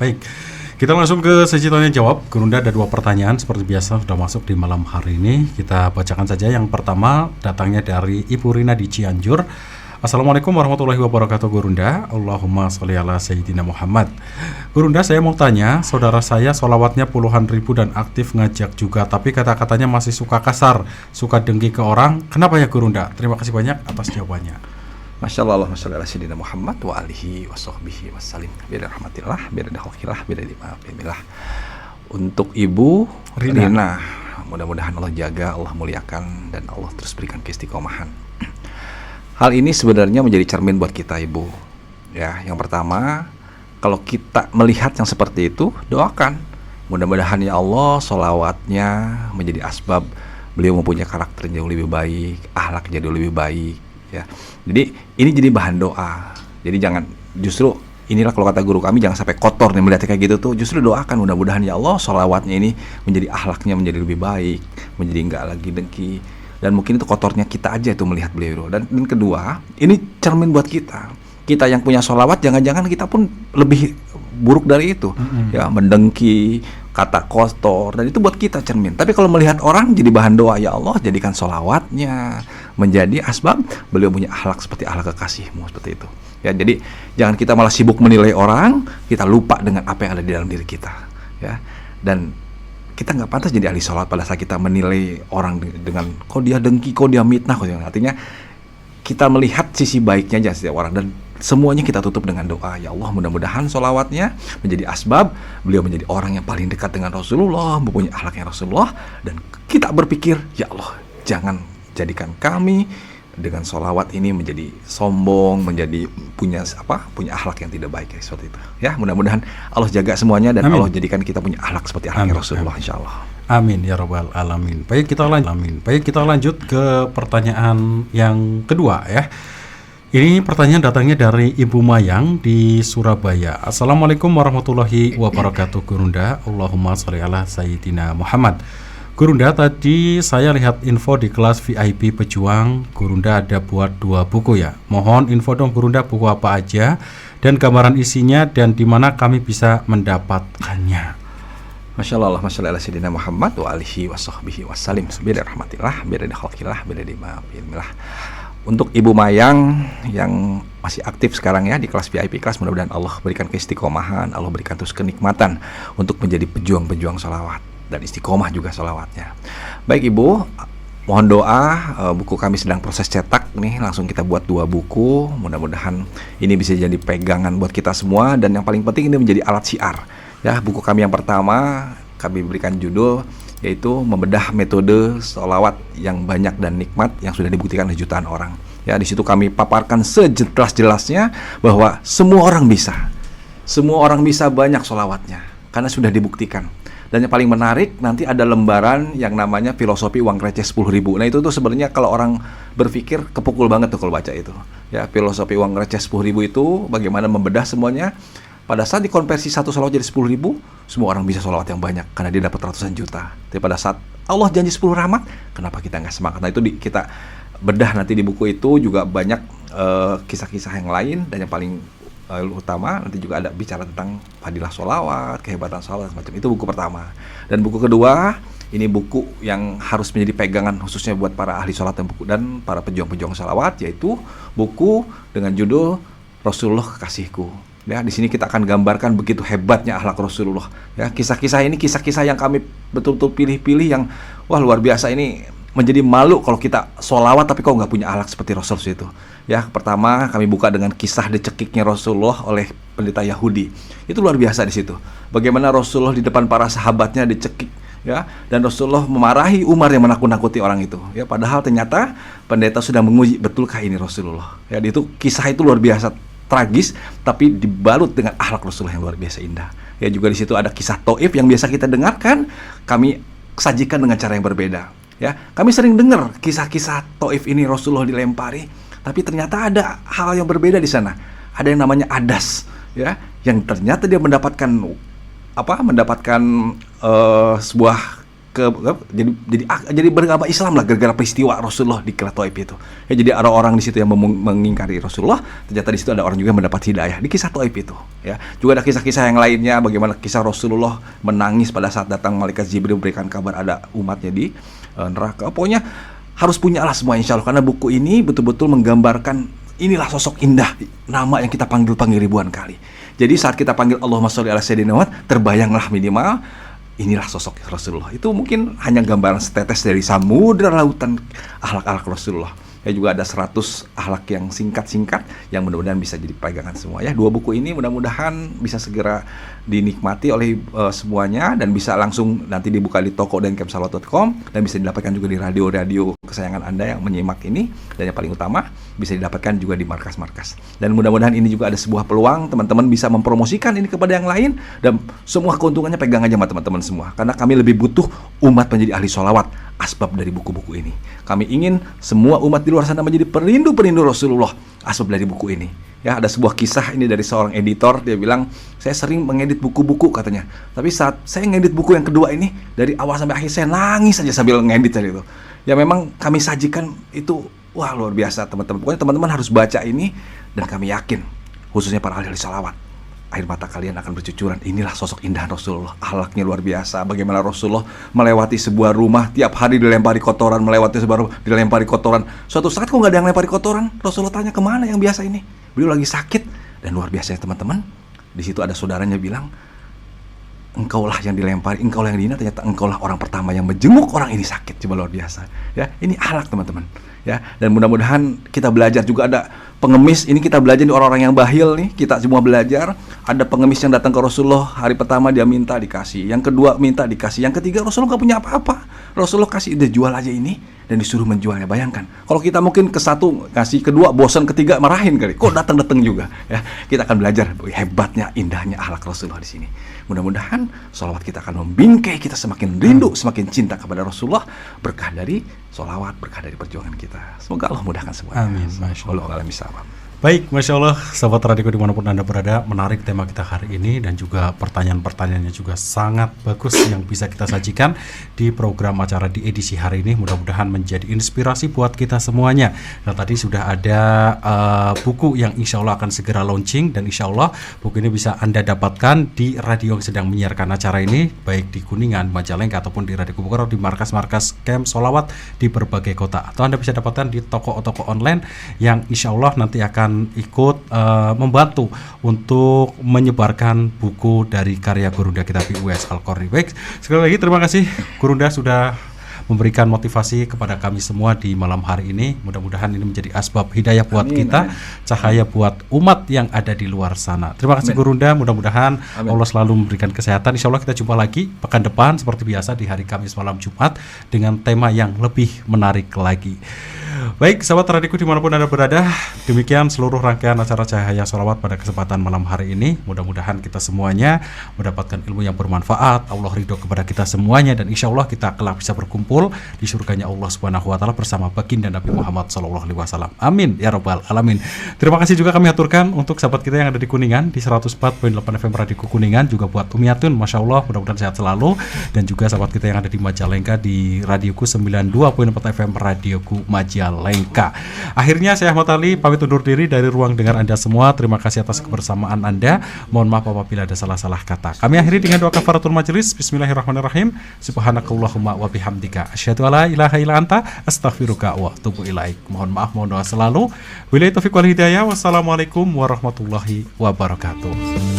Baik, kita langsung ke sesi tanya jawab. Gurunda ada 2 pertanyaan seperti biasa sudah masuk di malam hari ini. Kita bacakan saja. Yang pertama datangnya dari Ibu Rina di Cianjur. Assalamualaikum warahmatullahi wabarakatuh Gurunda. Allahumma sholli ala Sayyidina Muhammad. Gurunda, saya mau tanya, saudara saya sholawatnya puluhan ribu dan aktif ngajak juga, tapi kata-katanya masih suka kasar, suka dengki ke orang. Kenapa ya Gurunda? Terima kasih banyak atas jawabannya. Masya Allah, Allahumma sholli ala Sayyidina Muhammad wa alihi wa sahbihi wassalim. Biar rahmatillah, biar khalqillah, biar dimaafinillah. Untuk Ibu Rina, mudah-mudahan Allah jaga, Allah muliakan, dan Allah terus berikan keistiqomahan. Hal ini sebenarnya menjadi cermin buat kita, Ibu. Ya, yang pertama, kalau kita melihat yang seperti itu, doakan. Mudah-mudahan ya Allah, sholawatnya menjadi asbab beliau mempunyai karakter jauh lebih baik, akhlak jadi lebih baik. Ya, jadi ini jadi bahan doa. Jadi jangan, justru inilah kalau kata guru kami, jangan sampai kotor nih melihatnya kayak gitu tuh. Justru doakan, mudah-mudahan ya Allah, sholawatnya ini menjadi akhlaknya menjadi lebih baik, menjadi enggak lagi dengki. Dan mungkin itu kotornya kita aja itu melihat beliau. Dan kedua, ini cermin buat kita. Kita yang punya sholawat, jangan-jangan kita pun lebih buruk dari itu. Ya, mendengki, kata kotor, dan itu buat kita cermin. Tapi kalau melihat orang jadi bahan doa, ya Allah, jadikan sholawatnya menjadi asbab beliau punya akhlak seperti akhlak kekasihmu, seperti itu. Ya, jadi jangan kita malah sibuk menilai orang, kita lupa dengan apa yang ada di dalam diri kita. Ya, dan kita nggak pantas jadi ahli sholat pada saat kita menilai orang dengan kok dia dengki, kok dia mitnah, kok dia. Artinya kita melihat sisi baiknya aja setiap orang, dan semuanya kita tutup dengan doa. Ya Allah, mudah-mudahan sholawatnya menjadi asbab beliau menjadi orang yang paling dekat dengan Rasulullah, mempunyai akhlaknya Rasulullah. Dan kita berpikir, ya Allah, jangan jadikan kami dengan sholawat ini menjadi sombong, menjadi punya akhlak yang tidak baik, seperti itu. Ya, mudah-mudahan Allah jaga semuanya, dan Allah jadikan kita punya akhlak seperti akhlaknya Rasulullah, insyaallah. Amin ya rabbal alamin. Baik, kita lanjut ke pertanyaan yang kedua ya. Ini pertanyaan datangnya dari Ibu Mayang di Surabaya. Assalamualaikum warahmatullahi wabarakatuh Gurunda. Allahumma sholli ala Sayyidina Muhammad. Gurunda, tadi saya lihat info di kelas VIP Pejuang, Gurunda ada buat 2 buku ya. Mohon info dong Gurunda, buku apa aja dan gambaran isinya dan di mana kami bisa mendapatkannya. Masya Allah, Allahumma sholli ala Sayyidina Muhammad wa alihi wa sahbihi wassalim. Biar rahmatillah, biar khalqillah, biar dimaafinillah. Untuk Ibu Mayang yang masih aktif sekarang ya di kelas VIP kelas, mudah-mudahan Allah berikan keistiqomahan, Allah berikan terus kenikmatan untuk menjadi pejuang-pejuang sholawat dan istiqomah juga sholawatnya. Baik Ibu, mohon doa, buku kami sedang proses cetak nih, langsung kita buat 2 buku. Mudah-mudahan ini bisa jadi pegangan buat kita semua, dan yang paling penting ini menjadi alat syiar. Ya, buku kami yang pertama kami berikan judul yaitu membedah metode sholawat yang banyak dan nikmat yang sudah dibuktikan oleh jutaan orang. Ya, di situ kami paparkan sejelas-jelasnya bahwa semua orang bisa banyak sholawatnya karena sudah dibuktikan. Dan yang paling menarik, nanti ada lembaran yang namanya filosofi uang receh 10.000. Nah itu tuh sebenarnya kalau orang berpikir kepukul banget tuh kalau baca itu. Ya, filosofi uang receh 10.000 itu bagaimana membedah semuanya. Pada saat dikonversi satu sholawat jadi 10.000, semua orang bisa sholawat yang banyak karena dia dapat ratusan juta. Tapi pada saat Allah janji 10 rahmat, kenapa kita nggak semangat? Nah itu kita bedah nanti di buku itu juga banyak kisah-kisah yang lain, dan yang paling utama nanti juga ada bicara tentang fadilah sholawat, kehebatan sholawat semacam itu, buku pertama. Dan buku kedua ini buku yang harus menjadi pegangan khususnya buat para ahli sholat dan para pejuang-pejuang sholawat, yaitu buku dengan judul Rasulullah Kekasihku. Ya, di sini kita akan gambarkan begitu hebatnya akhlak Rasulullah. Ya, kisah-kisah ini kisah-kisah yang kami betul-betul pilih-pilih yang wah luar biasa, ini menjadi malu kalau kita sholawat tapi kok nggak punya akhlak seperti Rasul itu. Ya, pertama kami buka dengan kisah dicekiknya Rasulullah oleh pendeta Yahudi. Itu luar biasa di situ. Bagaimana Rasulullah di depan para sahabatnya dicekik, ya, dan Rasulullah memarahi Umar yang menakut-nakuti orang itu. Ya, padahal ternyata pendeta sudah menguji betulkah ini Rasulullah. Ya, itu kisah itu luar biasa tragis, tapi dibalut dengan akhlak Rasulullah yang luar biasa indah. Ya, juga di situ ada kisah Taif yang biasa kita dengarkan, kami sajikan dengan cara yang berbeda. Ya, kami sering dengar kisah-kisah Taif ini Rasulullah dilempari, tapi ternyata ada hal yang berbeda di sana. Ada yang namanya adas, ya, yang ternyata dia mendapatkan sebuah jadi beragama Islam lah gara-gara peristiwa Rasulullah di Kilat Taif itu. Ya, jadi ada orang di situ yang mengingkari Rasulullah, ternyata di situ ada orang juga yang mendapat hidayah di kisah Taif itu. Ya, juga ada kisah-kisah yang lainnya, bagaimana kisah Rasulullah menangis pada saat datang malaikat Jibril berikan kabar ada umatnya di neraka. Pokoknya harus punya lah semua insya Allah, karena buku ini betul-betul menggambarkan inilah sosok indah, nama yang kita panggil ribuan kali. Jadi saat kita panggil Allahumma sholli ala sayyidina Muhammad, terbayanglah minimal inilah sosok Rasulullah. Itu mungkin hanya gambaran setetes dari samudra lautan akhlak-akhlak Rasulullah. Ya, juga ada 100 akhlak yang singkat-singkat yang mudah-mudahan bisa jadi pegangan semua ya. 2 buku ini mudah-mudahan bisa segera dinikmati oleh semuanya dan bisa langsung nanti dibuka di toko dan kemsalawat.com dan bisa didapatkan juga di radio-radio kesayangan Anda yang menyimak ini, dan yang paling utama bisa didapatkan juga di markas-markas. Dan mudah-mudahan ini juga ada sebuah peluang teman-teman bisa mempromosikan ini kepada yang lain, dan semua keuntungannya pegang aja sama teman-teman semua, karena kami lebih butuh umat menjadi ahli sholawat asbab dari buku-buku ini. Kami ingin semua umat di luar sana menjadi perindu-perindu Rasulullah asbab dari buku ini. Ya, ada sebuah kisah ini dari seorang editor, dia bilang, saya sering mengedit buku-buku katanya, tapi saat saya ngedit buku yang kedua ini, dari awal sampai akhir saya nangis aja sambil ngedit tadi itu. Ya, memang kami sajikan itu, wah luar biasa teman-teman. Pokoknya teman-teman harus baca ini, dan kami yakin, khususnya para ahli salawat, air mata kalian akan bercucuran. Inilah sosok indah Rasulullah, akhlaknya luar biasa. Bagaimana Rasulullah melewati sebuah rumah, tiap hari dilempari kotoran, melewati sebuah rumah, dilempari kotoran. Suatu saat kok nggak ada yang lempari kotoran, Rasulullah tanya, kemana yang biasa ini? Beliau lagi sakit, dan luar biasa ya teman-teman. Di situ ada saudaranya bilang, engkaulah yang dilempari, engkaulah yang dihina, ternyata engkaulah orang pertama yang menjenguk orang ini sakit. Coba luar biasa. Ya, ini akhlak teman-teman. Ya, dan mudah-mudahan kita belajar. Juga ada pengemis, ini kita belajar di orang-orang yang bahil nih, kita semua belajar. Ada pengemis yang datang ke Rasulullah, hari pertama dia minta dikasih, yang kedua minta dikasih, yang ketiga Rasulullah gak punya apa-apa, Rasulullah kasih, dia jual aja ini, dan disuruh menjualnya. Bayangkan kalau kita mungkin ke satu kasih, kedua bosan, ketiga marahin kali, kok datang-datang juga ya. Kita akan belajar hebatnya, indahnya akhlak Rasulullah di sini. Mudah-mudahan sholawat kita akan membingkai kita semakin rindu, semakin cinta kepada Rasulullah, berkah dari sholawat, berkah dari perjuangan kita. Semoga Allah mudahkan semuanya. Amin. Masya Allah. Allah. Baik, Masya Allah, sahabat radioku dimanapun Anda berada, menarik tema kita hari ini, dan juga pertanyaan-pertanyaannya juga sangat bagus yang bisa kita sajikan di program acara di edisi hari ini. Mudah-mudahan menjadi inspirasi buat kita semuanya. Dan tadi sudah ada buku yang insya Allah akan segera launching, dan insya Allah buku ini bisa Anda dapatkan di radio yang sedang menyiarkan acara ini, baik di Kuningan, Majalengka, ataupun di Radio Kubukaro, di markas-markas Camp Sholawat di berbagai kota. Atau Anda bisa dapatkan di toko-toko online yang insya Allah nanti akan ikut membantu untuk menyebarkan buku dari karya Gurunda kita Uwais Al-Qarni. Baik, sekali lagi terima kasih Gurunda sudah memberikan motivasi kepada kami semua di malam hari ini. Mudah-mudahan ini menjadi asbab hidayah buat kita, cahaya buat umat yang ada di luar sana. Terima kasih Gurunda, mudah-mudahan Allah selalu memberikan kesehatan. Insya Allah kita jumpa lagi pekan depan seperti biasa di hari Kamis malam Jumat dengan tema yang lebih menarik lagi. Baik, sahabat radioku dimanapun Anda berada, demikian seluruh rangkaian acara Cahaya Sholawat pada kesempatan malam hari ini. Mudah-mudahan kita semuanya mendapatkan ilmu yang bermanfaat, Allah ridho kepada kita semuanya, dan insya Allah kita kelak bisa berkumpul di surganya Allah Subhanahu wa Ta'ala bersama baginda Nabi Muhammad SAW. Amin ya Rabbal Alamin. Terima kasih juga kami aturkan untuk sahabat kita yang ada di Kuningan di 104.8 FM Radioku Kuningan, juga buat Umiatun, Masya Allah, mudah-mudahan sehat selalu, dan juga sahabat kita yang ada di Majalengka di Radioku 92.4 FM Radioku Majalengka. Akhirnya saya Ahmad Ali pamit undur diri dari ruang dengar Anda semua. Terima kasih atas kebersamaan Anda. Mohon maaf apabila ada salah-salah kata. Kami akhiri dengan doa kafaratul majelis. Bismillahirrahmanirrahim. Subhanakallahumma wa bihamdika asyhadu alla ilaha illa anta astaghfiruka wa atubu ilaik. Mohon maaf, mohon doa selalu. Wabillahi taufiq wal hidayah. Wassalamualaikum warahmatullahi wabarakatuh.